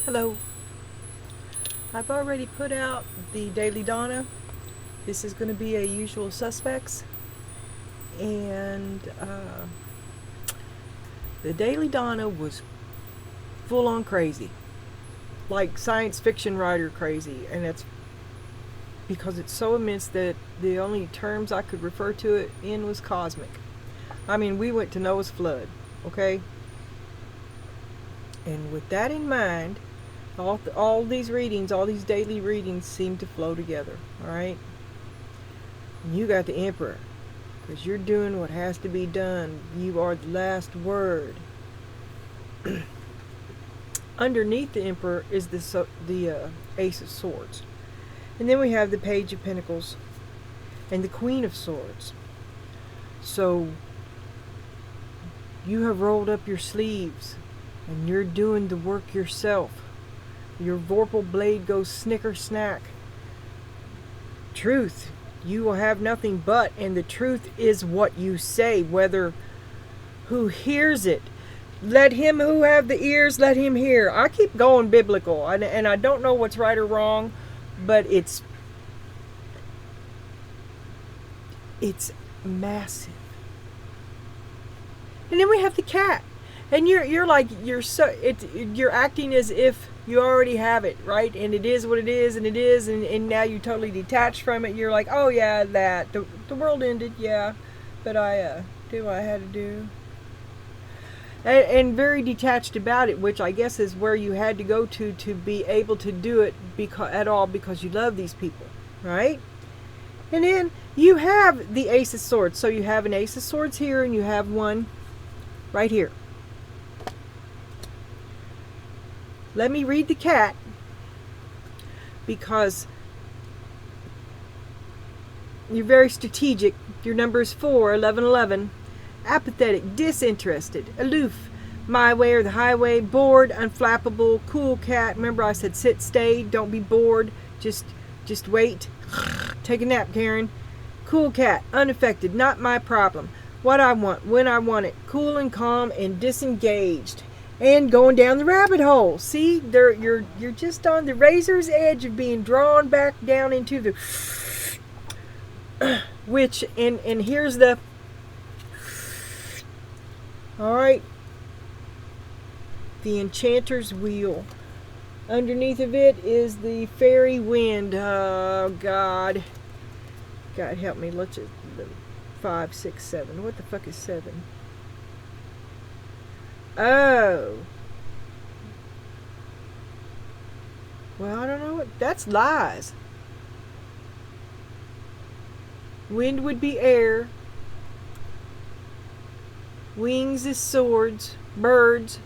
Hello. I've already put out the Daily Donna. This is going to be a usual suspects. And the Daily Donna was full on crazy. Like science fiction writer crazy. And that's because it's so immense that the only terms I could refer to it in was cosmic. I mean, we went to Noah's flood, okay? And with that in mind, all these readings, all these daily readings seem to flow together, alright? You got the Emperor, because you're doing what has to be done. You are the last word. Underneath the Emperor is the Ace of Swords. And then we have the Page of Pentacles and the Queen of Swords. So, you have rolled up your sleeves and you're doing the work yourself. Your vorpal blade goes snicker snack. Truth, you will have nothing but, and the truth is what you say, whether who hears it. Let him who have the ears, let him hear. I keep going biblical, and I don't know what's right or wrong, but it's massive. And then we have the cat. And you're acting as if you already have it, right? And it is what it is, and now you're totally detached from it. You're like, oh yeah, that the world ended, yeah, but I do what I had to do, and very detached about it, which I guess is where you had to go to be able to do it because you love these people, right? And then you have the Ace of Swords. So you have an Ace of Swords here, and you have one right here. Let me read the cat, because you're very strategic. Your number is 4, 11, 11. Apathetic, disinterested, aloof, my way or the highway, bored, unflappable, cool cat. Remember I said sit, stay, don't be bored, just wait. Take a nap, Karen. Cool cat, unaffected, not my problem. What I want, when I want it, cool and calm and disengaged. And going down the rabbit hole. See, you're just on the razor's edge of being drawn back down into the which and here's the alright, the Enchanter's Wheel. Underneath of it is the Fairy Wind. Oh God help me. Let's just 5, 6, 7. What the fuck is 7? Oh. Well, I don't know what. That's lies. Wind would be air. Wings is swords. Birds.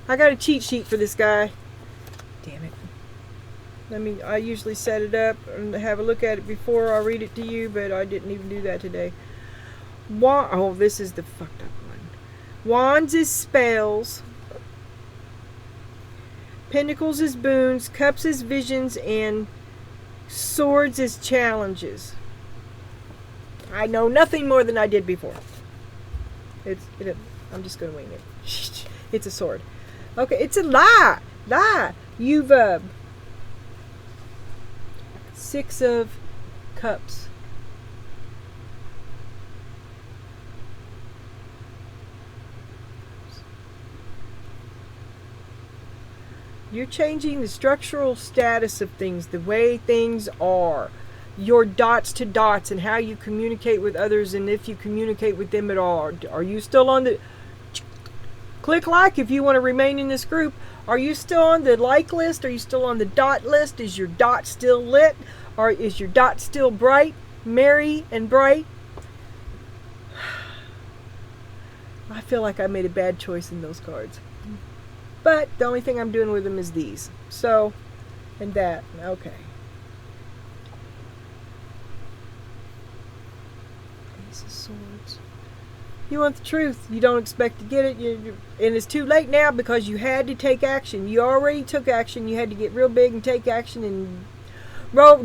I got a cheat sheet for this guy. Damn it. I usually set it up and have a look at it before I read it to you, but I didn't even do that today. Oh, this is the fucked up one. Wands is spells. Pentacles is boons. Cups is visions. And swords is challenges. I know nothing more than I did before. I'm just going to wing it. It's a sword. Okay, it's a lie. You've 6 of Cups. You're changing the structural status of things, the way things are. Your dots to dots and how you communicate with others, and if you communicate with them at all. Are you still on the... Click like if you want to remain in this group. Are you still on the like list? Are you still on the dot list? Is your dot still lit? Or is your dot still bright, merry, and bright? I feel like I made a bad choice in those cards. But the only thing I'm doing with them is these. So, and that. Okay. Ace of Swords. You want the truth. You don't expect to get it. And it's too late now because you had to take action. You already took action. You had to get real big and take action and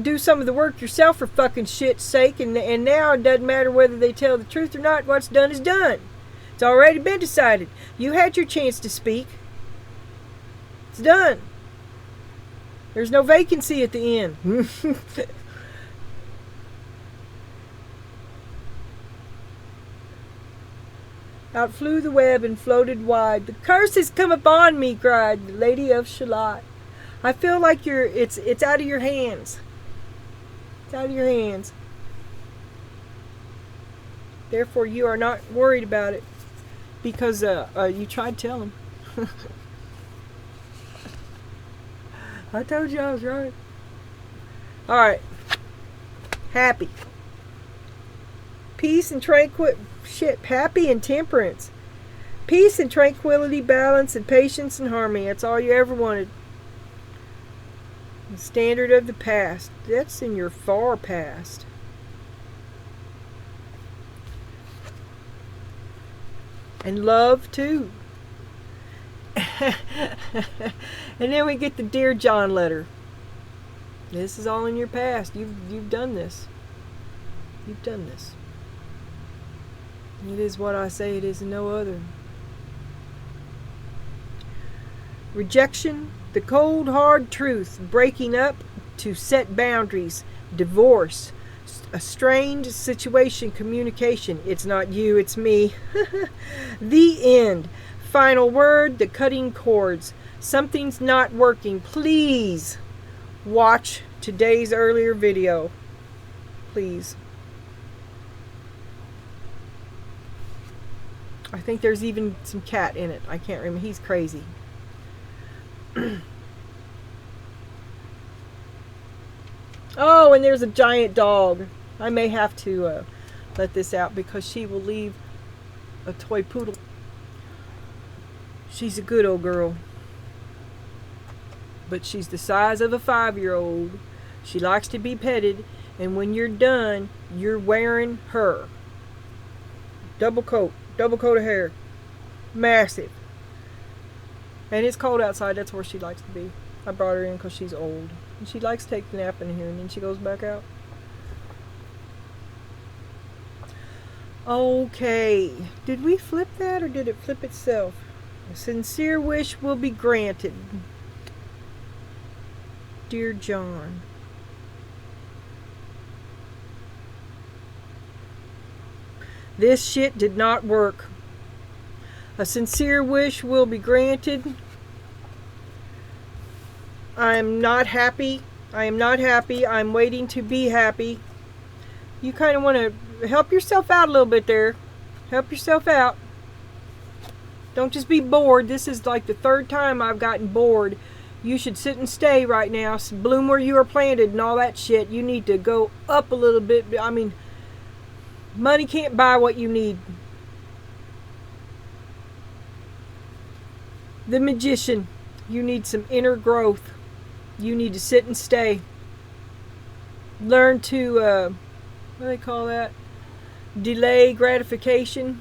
do some of the work yourself for fucking shit's sake. And now it doesn't matter whether they tell the truth or not. What's done is done. It's already been decided. You had your chance to speak. It's done. There's no vacancy at the end. Out flew the web and floated wide. The curse has come upon me, cried the Lady of Shalott. I feel like it's out of your hands. It's out of your hands. Therefore, you are not worried about it because you tried to tell him. I told you I was right. All right. Happy. Peace and happy and temperance. Peace and tranquility, balance and patience and harmony. That's all you ever wanted. The standard of the past. That's in your far past. And love too. And then we get the Dear John letter. This is all in your past. You've done this. You've done this. It is what I say it is and no other. Rejection, the cold hard truth, breaking up to set boundaries, divorce, a strained situation, communication. It's not you, it's me. The end. Final word, the cutting cords. Something's not working. Please watch today's earlier video. Please. I think there's even some cat in it. I can't remember. He's crazy. Oh, and there's a giant dog. I may have to let this out because she will leave a toy poodle. She's a good old girl. But she's the size of a 5-year-old. She likes to be petted. And when you're done, you're wearing her. Double coat of hair. Massive. And it's cold outside. That's where she likes to be. I brought her in because she's old. And she likes to take the nap in here and then she goes back out. Okay. Did we flip that or did it flip itself? A sincere wish will be granted. Dear John. This shit did not work. A sincere wish will be granted. I am not happy. I am not happy. I'm waiting to be happy. You kind of want to help yourself out a little bit there. Help yourself out. Don't just be bored. This is like the 3rd time I've gotten bored. You should sit and stay right now. Bloom where you are planted and all that shit. You need to go up a little bit. I mean, money can't buy what you need. The Magician. You need some inner growth. You need to sit and stay. Learn to, what do they call that? Delay gratification.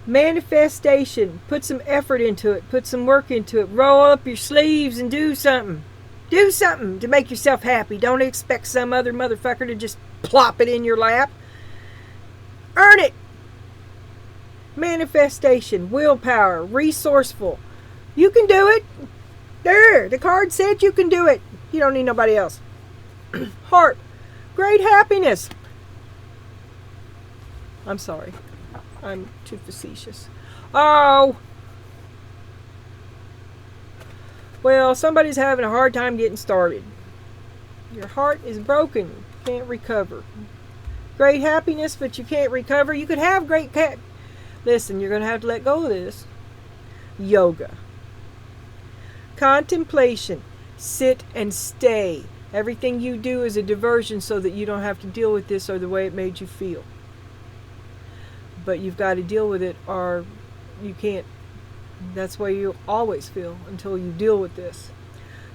Manifestation. Put some effort into it. Put some work into it. Roll up your sleeves and do something. Do something to make yourself happy. Don't expect some other motherfucker to just plop it in your lap. Earn it. Manifestation. Willpower. Resourceful. You can do it. There. The card said you can do it. You don't need nobody else. Heart. Great happiness. I'm sorry. I'm too facetious. Oh! Well, somebody's having a hard time getting started. Your heart is broken. Can't recover. Great happiness, but you can't recover. You could have great Listen, you're going to have to let go of this. Yoga. Contemplation. Sit and stay. Everything you do is a diversion so that you don't have to deal with this or the way it made you feel. But you've got to deal with it or you can't. That's the way you always feel until you deal with this.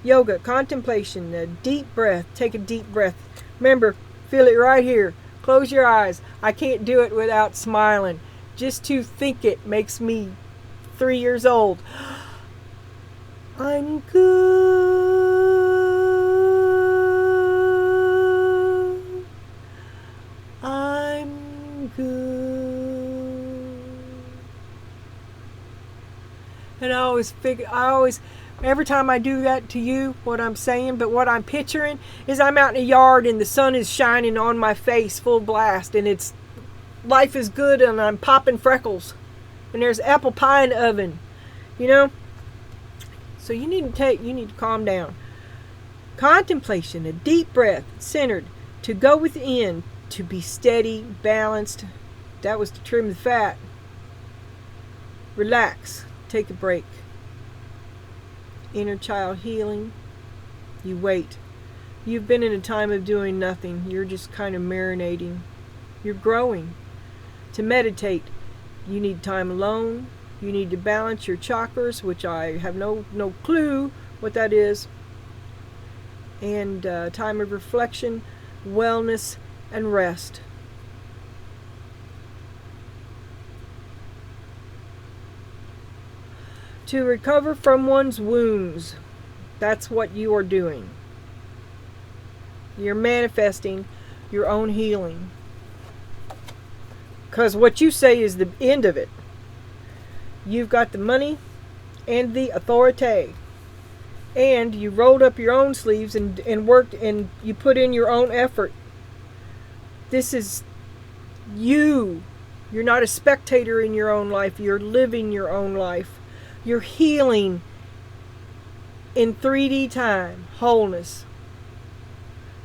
Yoga, contemplation, a deep breath. Take a deep breath. Remember, feel it right here. Close your eyes. I can't do it without smiling. Just to think it makes me 3 years old. I'm good. I'm good. And every time I do that to you, what I'm saying, but what I'm picturing is I'm out in the yard and the sun is shining on my face full blast, and life is good, and I'm popping freckles, and there's apple pie in the oven, you know? So you need to calm down. Contemplation, a deep breath, centered, to go within, to be steady, balanced. That was to trim the fat. Relax, take a break. Inner child healing. You wait. You've been in a time of doing nothing. You're just kind of marinating. You're growing. To meditate, you need time alone. You need to balance your chakras, which I have no clue what that is. And time of reflection, wellness, and rest. To recover from one's wounds. That's what you are doing. You're manifesting your own healing. Because what you say is the end of it. You've got the money and the authority. And you rolled up your own sleeves and worked, and you put in your own effort. This is you. You're not a spectator in your own life. You're living your own life. You're healing in 3D time. Wholeness.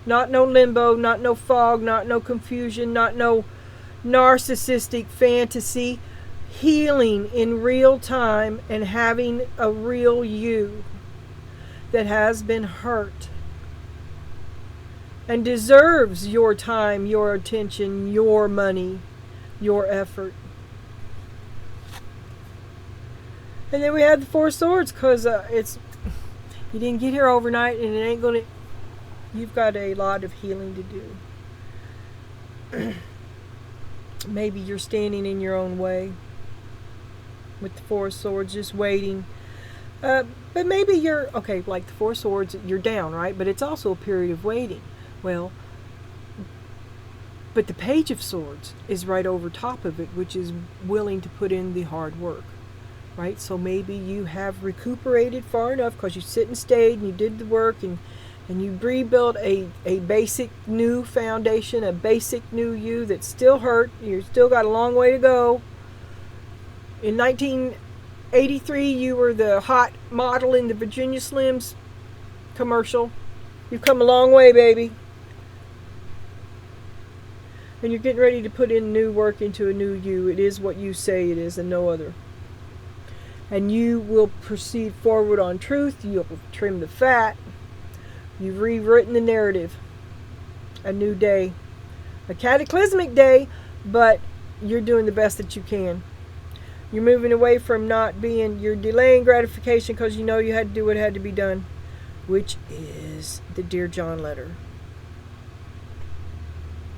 Not no limbo, not no fog, not no confusion, not no narcissistic fantasy. Healing in real time and having a real you that has been hurt and deserves your time, your attention, your money, your effort. And then we had the Four Swords, because you didn't get here overnight, and it ain't gonna. You've got a lot of healing to do. Maybe you're standing in your own way with the Four Swords, just waiting. But maybe you're okay. Like the Four Swords, you're down, right? But it's also a period of waiting. Well, but the Page of Swords is right over top of it, which is willing to put in the hard work. Right? So maybe you have recuperated far enough because you sit and stayed and you did the work, and you rebuilt a basic new foundation, a basic new you that still hurt. You still got a long way to go. In 1983, you were the hot model in the Virginia Slims commercial. You've come a long way, baby. And you're getting ready to put in new work into a new you. It is what you say it is and no other. And you will proceed forward on truth. You'll trim the fat. You've rewritten the narrative. A new day. A cataclysmic day, but you're doing the best that you can. You're moving away from you're delaying gratification because you know you had to do what had to be done, which is the Dear John letter.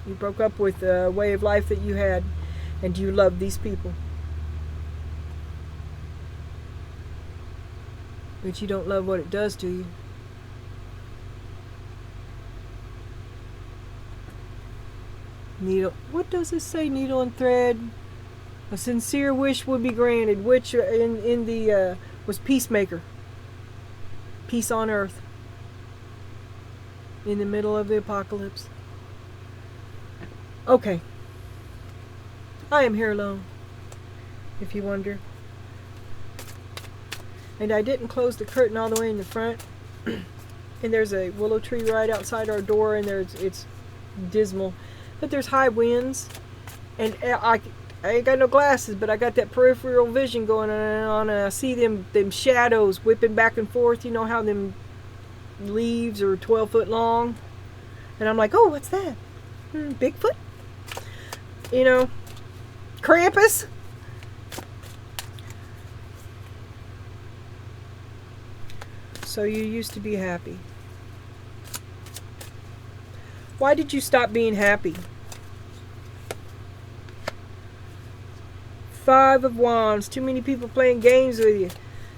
You broke up with a way of life that you had, and you love these people. But you don't love what it does to you. Needle. What does it say? Needle and thread. A sincere wish would be granted, which in the was peacemaker. Peace on earth. In the middle of the apocalypse. Okay. I am here alone, if you wonder. And I didn't close the curtain all the way in the front. And there's a willow tree right outside our door, and it's dismal. But there's high winds, and I ain't got no glasses, but I got that peripheral vision going on, and I see them shadows whipping back and forth. You know how them leaves are 12 foot long? And I'm like, oh, what's that? Bigfoot? You know, Krampus? So you used to be happy. Why did you stop being happy? Five of Wands. Too many people playing games with you.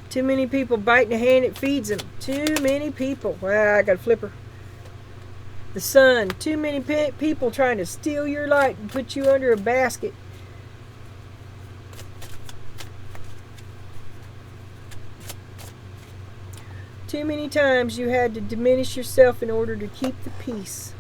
Too many people biting the hand that feeds them. Too many people. Well, I got a flipper. The Sun. Too many people trying to steal your light and put you under a basket. Too many times you had to diminish yourself in order to keep the peace.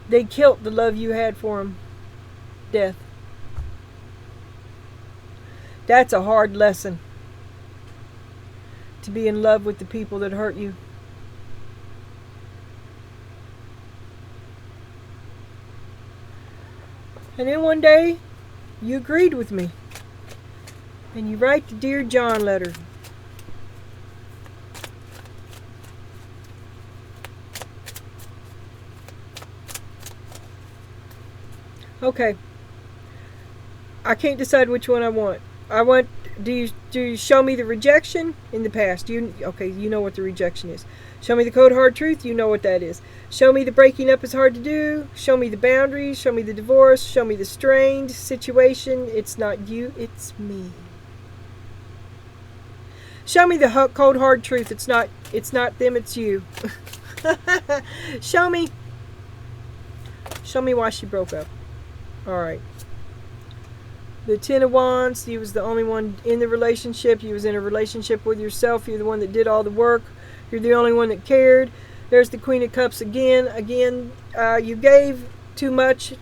They killed the love you had for them. Death. That's a hard lesson. To be in love with the people that hurt you. And then one day, you agreed with me. And you write the Dear John letter. Okay. I can't decide which one I want. Do you show me the rejection in the past? Okay, you know what the rejection is. Show me the cold hard truth, you know what that is. Show me the breaking up is hard to do. Show me the boundaries, show me the divorce, show me the strained situation. It's not you, it's me. Show me the cold hard truth. It's not them, it's you. Show me why she broke up. All right. The Ten of Wands, you was the only one in the relationship. You was in a relationship with yourself. You're the one that did all the work. You're the only one that cared. There's the Queen of Cups again. You gave too much,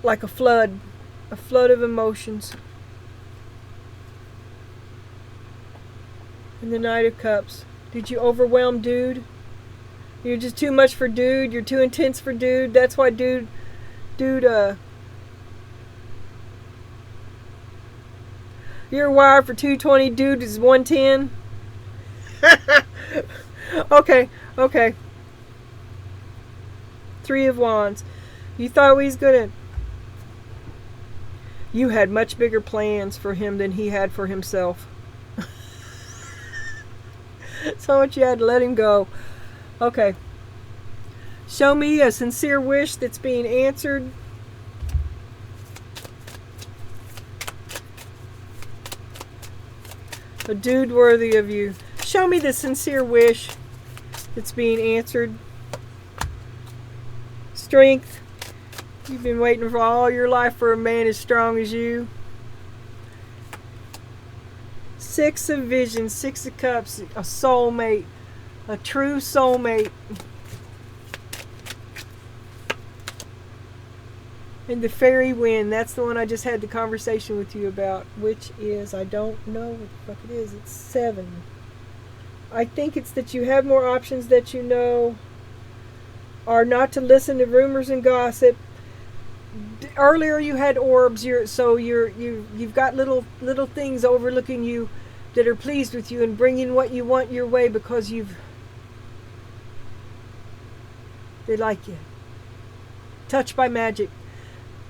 like a flood of emotions. And the Knight of Cups. Did you overwhelm dude? You're just too much for dude. You're too intense for dude. That's why dude, you're wired for 220, dude is 110. Okay. Three of Wands. You thought he was gonna... You had much bigger plans for him than he had for himself. So much you had to let him go. Okay. Show me a sincere wish that's being answered. A dude worthy of you. Show me the sincere wish that's being answered. Strength. You've been waiting for all your life for a man as strong as you. Six of Visions, Six of Cups, a soulmate, a true soulmate. And the Fairy Wind, that's the one I just had the conversation with you about, which is, I don't know what the fuck it is, it's 7. I think it's that you have more options that you know, are not to listen to rumors and gossip. Earlier you had orbs, you've got little things overlooking you that are pleased with you and bringing what you want your way because they like you. Touched by magic.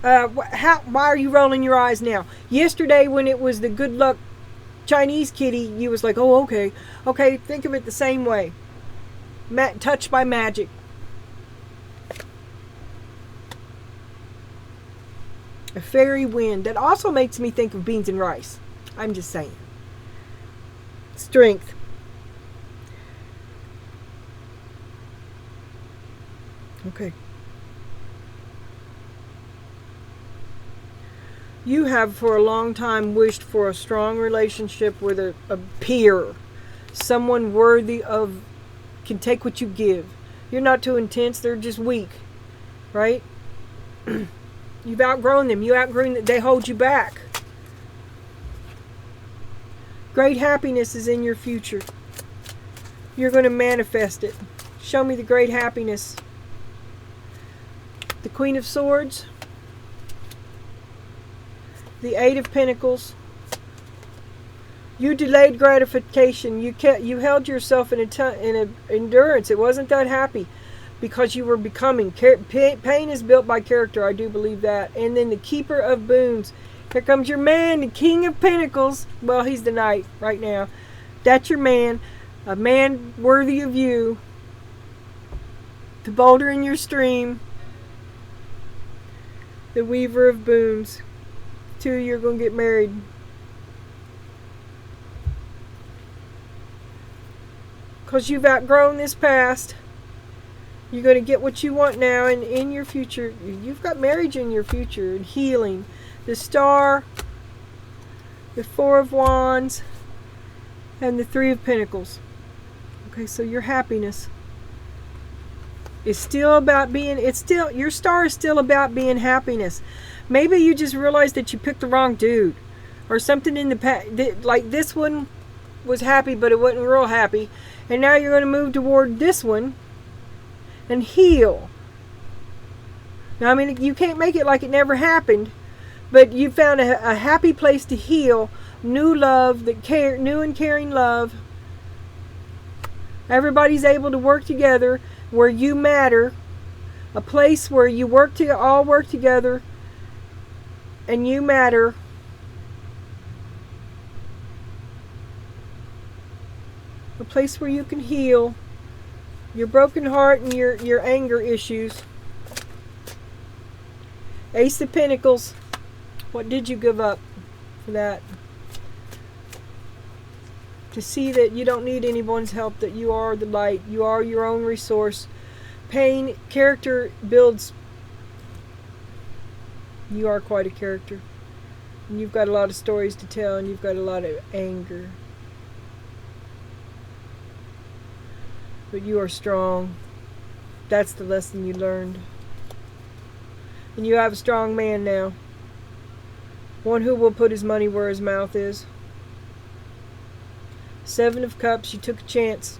Why are you rolling your eyes now? Yesterday when it was the good luck Chinese kitty, you was like, oh, okay. Okay, think of it the same way. Touched by magic. A fairy wind. That also makes me think of beans and rice. I'm just saying. Strength. Okay. You have for a long time wished for a strong relationship with a peer. Someone worthy of, can take what you give. You're not too intense, they're just weak. Right? You've outgrown them. They hold you back. Great happiness is in your future. You're going to manifest it. Show me the great happiness. The Queen of Swords. The Eight of Pentacles. You delayed gratification. You held yourself in a endurance. It wasn't that happy because you were becoming. Pain is built by character. I do believe that. And then the Keeper of Boons. Here comes your man, the King of Pentacles. Well, he's the Knight right now. That's your man. A man worthy of you. The boulder in your stream. The Weaver of Boons. Two, you're going to get married. Because you've outgrown this past. You're going to get what you want now and in your future. You've got marriage in your future and healing. The Star, the Four of Wands, and the Three of Pentacles. Okay, so your happiness is still about being, your star is still about being happiness. Maybe you just realized that you picked the wrong dude. Or something in the past, like this one was happy, but it wasn't real happy. And now you're going to move toward this one and heal. Now, I mean, you can't make it like it never happened, but you found a happy place to heal. New love, new and caring love. Everybody's able to work together where you matter. A place where you all work together and you matter. A place where you can heal your broken heart and your anger issues. Ace of Pentacles. What did you give up for that? To see that you don't need anyone's help, that you are the light. You are your own resource. Pain, character builds. You are quite a character. And you've got a lot of stories to tell, and you've got a lot of anger. But you are strong. That's the lesson you learned. And you have a strong man now. One who will put his money where his mouth is. Seven of Cups, you took a chance.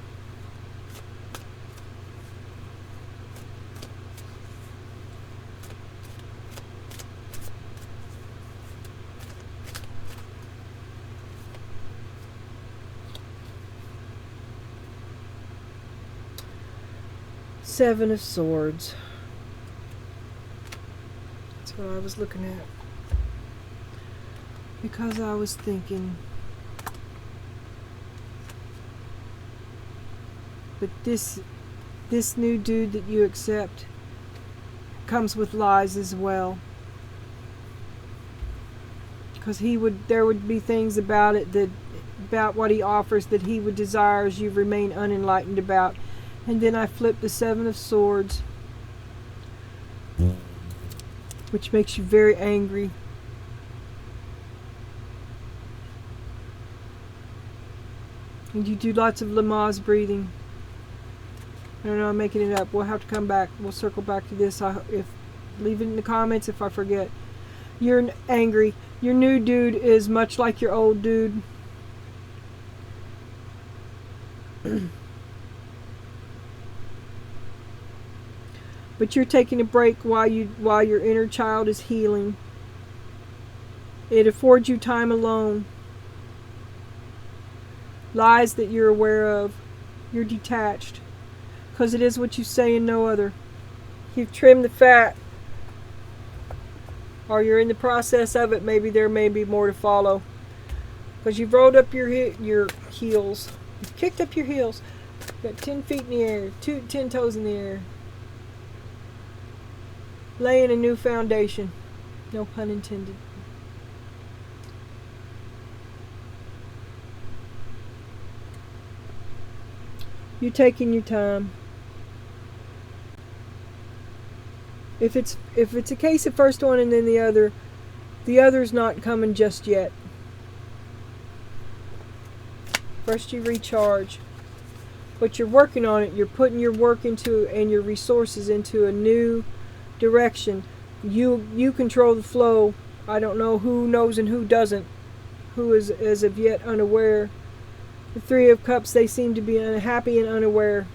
Seven of Swords. That's what I was looking at. Because I was thinking, but this new dude that you accept comes with lies as well. Because there would be things about it about what he offers that he would desire as you remain unenlightened about. And then I flip the Seven of Swords, which makes you very angry. And you do lots of Lamaze breathing. I don't know, I'm making it up. We'll have to come back. We'll circle back to this. Leave it in the comments if I forget. You're angry. Your new dude is much like your old dude. But you're taking a break while your inner child is healing. It affords you time alone. Lies that you're aware of. You're detached. Because it is what you say and no other. You've trimmed the fat. Or you're in the process of it. Maybe there may be more to follow. Because you've rolled up your heels. You've kicked up your heels. Got 10 feet in the air. 10 toes in the air. Laying a new foundation. No pun intended. You're taking your time. If it's a case of first one and then the other's not coming just yet. First you recharge. But you're working on it. You're putting your work into and your resources into a new direction. You control the flow. I don't know who knows and who doesn't. Who is as of yet unaware. The Three of Cups, they seem to be unhappy and unaware.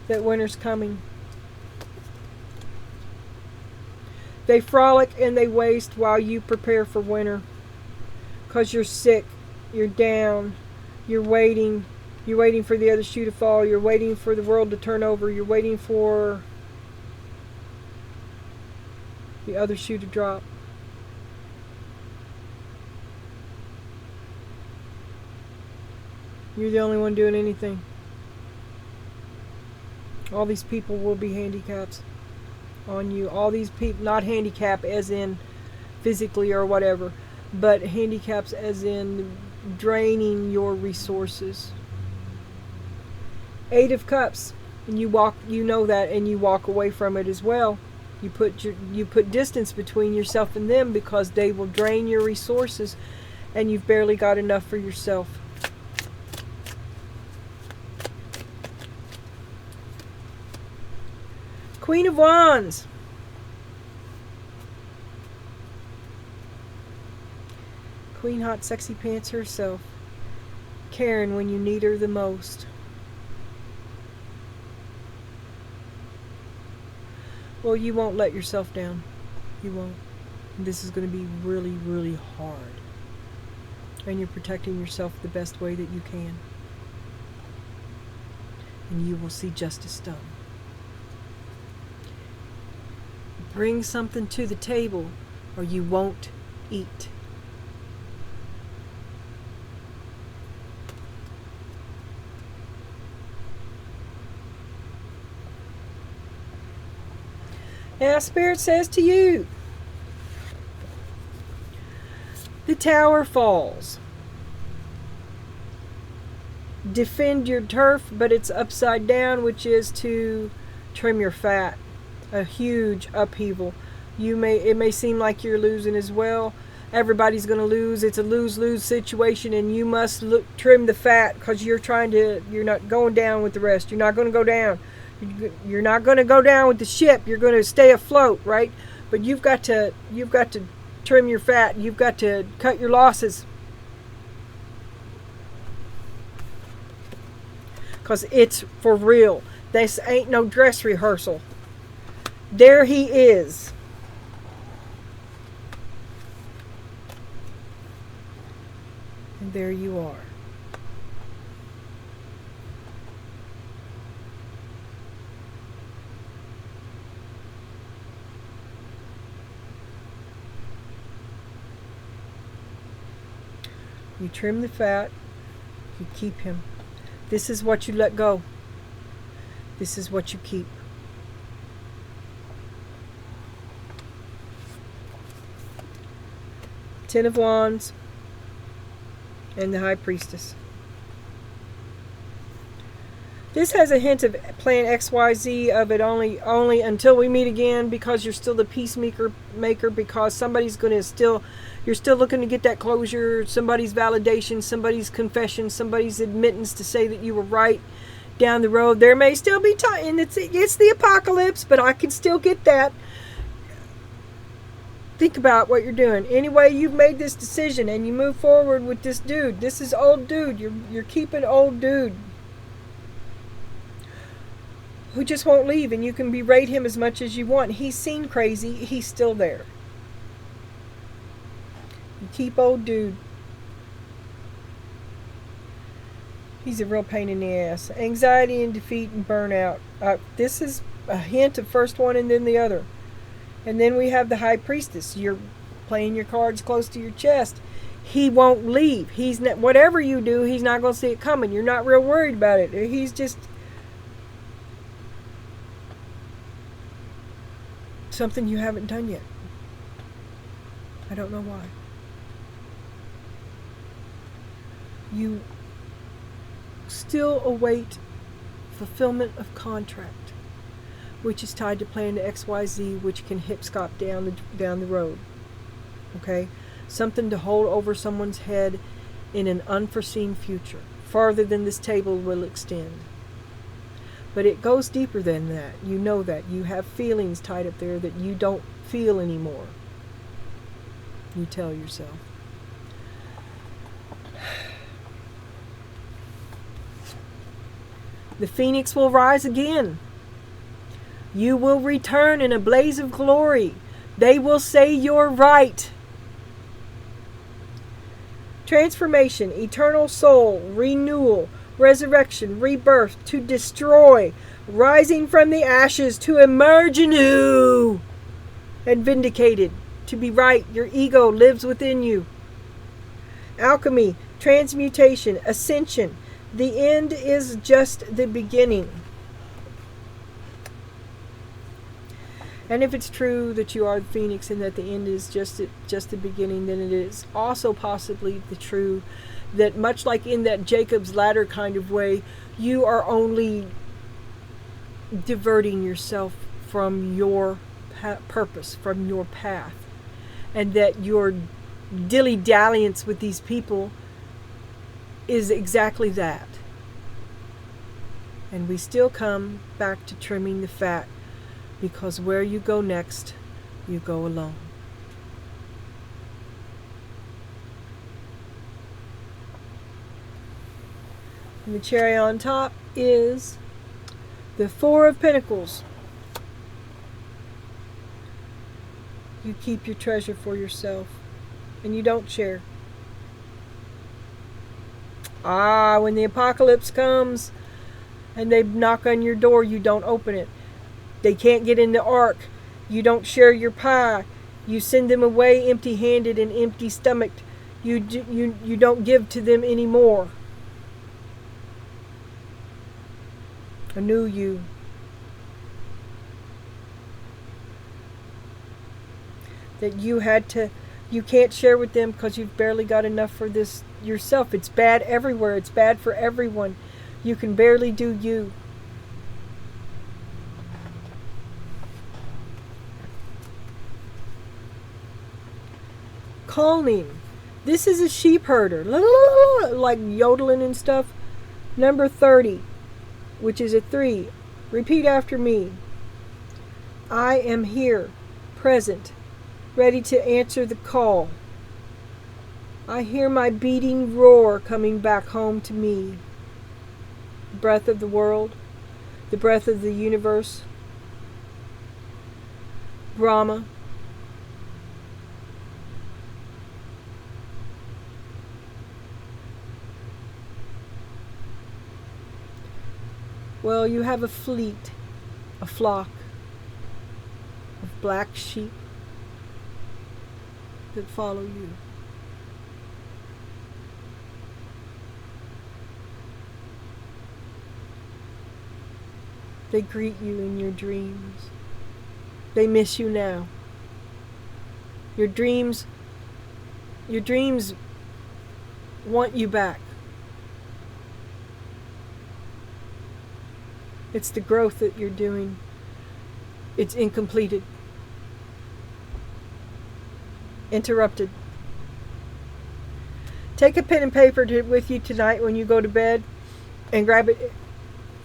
That winter's coming. They frolic and they waste while you prepare for winter. Because you're sick. You're down. You're waiting. You're waiting for the other shoe to fall. You're waiting for the world to turn over. You're waiting for the other shoe to drop. You're the only one doing anything. All these people will be handicaps on you. All these people, not handicap as in physically or whatever, but handicaps as in draining your resources. 8 of Cups, and you know that, and you walk away from it as well. You put distance between yourself and them because they will drain your resources, and you've barely got enough for yourself. Queen of Wands. Queen Hot Sexy Pants herself. Caring when you need her the most. Well, you won't let yourself down. You won't. This is going to be really, really hard. And you're protecting yourself the best way that you can. And you will see justice done. Bring something to the table or you won't eat. Now, Spirit says to you, the tower falls. Defend your turf, but it's upside down, which is to trim your fat. A huge upheaval. It may seem like you're losing as well. Everybody's going to lose. It's a lose-lose situation, and you must trim the fat because you're not going down with the rest. You're not going to go down. You're not going to go down with the ship. You're going to stay afloat, right? But you've got to trim your fat. You've got to cut your losses. Because it's for real. This ain't no dress rehearsal. There he is. And there you are. You trim the fat, you keep him. This is what you let go. This is what you keep. Ten of Wands and the High Priestess. This has a hint of plan XYZ of it only until we meet again, because you're still the peacemaker, because somebody's going to you're still looking to get that closure, somebody's validation, somebody's confession, somebody's admittance to say that you were right down the road. There may still be time, and it's the apocalypse, but I can still get that. Think about what you're doing. Anyway, you've made this decision and you move forward with this dude. This is old dude. You're keeping old dude who just won't leave, and you can berate him as much as you want. He's seen crazy. He's still there. You keep old dude. He's a real pain in the ass. Anxiety and defeat and burnout. This is a hint of first one and then the other. And then we have the High Priestess. You're playing your cards close to your chest. He won't leave. He's not, whatever you do, he's not going to see it coming. You're not real worried about it. He's just something you haven't done yet. I don't know why. You still await fulfillment of contract, which is tied to plan to XYZ, which can hip-scop down the road. Okay? Something to hold over someone's head in an unforeseen future, farther than this table will extend. But it goes deeper than that. You know that. You have feelings tied up there that you don't feel anymore. You tell yourself. The phoenix will rise again. You will return in a blaze of glory. They will say you're right. Transformation, eternal soul, renewal, resurrection, rebirth, to destroy, rising from the ashes, to emerge anew and vindicated, to be right. Your ego lives within you. Alchemy, transmutation, ascension. The end is just the beginning. And if it's true that you are the phoenix and that the end is just the beginning, then it is also possibly the true that, much like in that Jacob's ladder kind of way, you are only diverting yourself from your purpose, from your path, and that your dilly-dalliance with these people is exactly that. And we still come back to trimming the fat, because where you go next, you go alone. And the cherry on top is the Four of Pentacles. You keep your treasure for yourself, and you don't share. When the apocalypse comes and they knock on your door, you don't open it. They can't get in the ark. You don't share your pie. You send them away empty-handed and empty-stomached. You don't give to them anymore. I knew you. That you can't share with them because you've barely got enough for this yourself. It's bad everywhere. It's bad for everyone. You can barely do you. Calming. This is a sheep herder. Like yodeling and stuff. Number 30, which is a 3. Repeat after me. I am here, present, ready to answer the call. I hear my beating roar coming back home to me. The breath of the world, the breath of the universe, Brahma. Well, you have a fleet, a flock of black sheep that follow you. They greet you in your dreams. They miss you now. Your dreams want you back. It's the growth that you're doing. It's incompleted. Interrupted. Take a pen and paper with you tonight when you go to bed and grab it.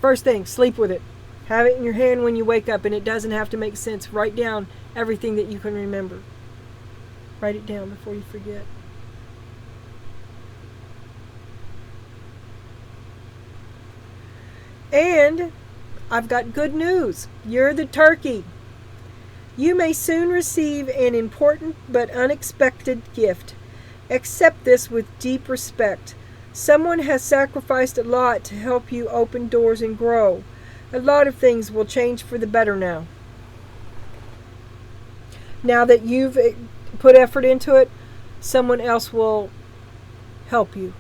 First thing, sleep with it. Have it in your hand when you wake up, and it doesn't have to make sense. Write down everything that you can remember. Write it down before you forget. And I've got good news. You're the turkey. You may soon receive an important but unexpected gift. Accept this with deep respect. Someone has sacrificed a lot to help you open doors and grow. A lot of things will change for the better now. Now that you've put effort into it, someone else will help you.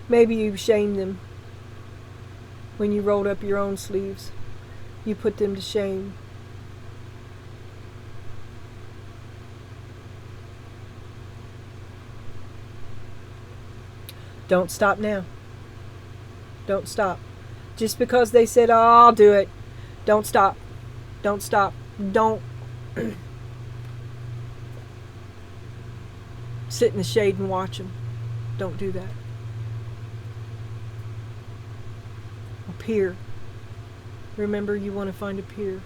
Maybe you shamed them when you rolled up your own sleeves. You put them to shame. Don't stop now. Don't stop. Just because they said, "Oh, I'll do it." Don't stop. Don't stop. Don't sit in the shade and watch them. Don't do that. A peer. Remember, you want to find a peer.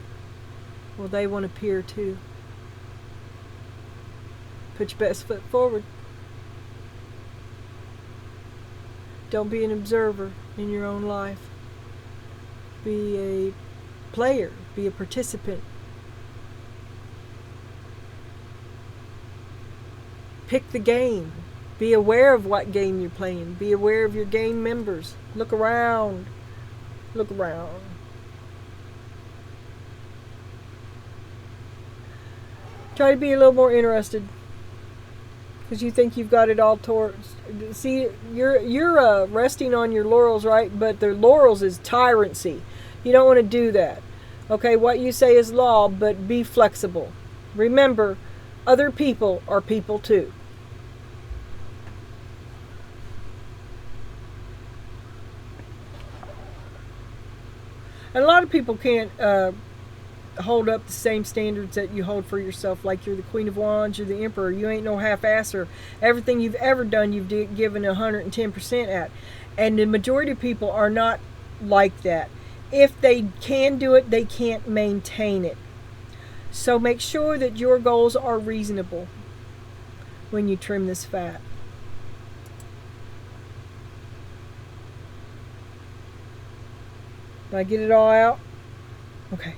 Well, they want a peer too. Put your best foot forward. Don't be an observer in your own life. Be a player. Be a participant. Pick the game. Be aware of what game you're playing. Be aware of your game members. Look around. Look around. Try to be a little more interested. because you think you've got it all see, you're resting on your laurels, right? But the laurels is tyrancy. You don't want to do that. Okay, what you say is law, but be flexible. Remember, other people are people too. And a lot of people can't hold up the same standards that you hold for yourself. Like you're the Queen of Wands, you're the Emperor. You ain't no half-asser. Everything you've ever done, you've given 110% at. And the majority of people are not like that. If they can do it, they can't maintain it. So make sure that your goals are reasonable when you trim this fat. Did I get it all out? Okay.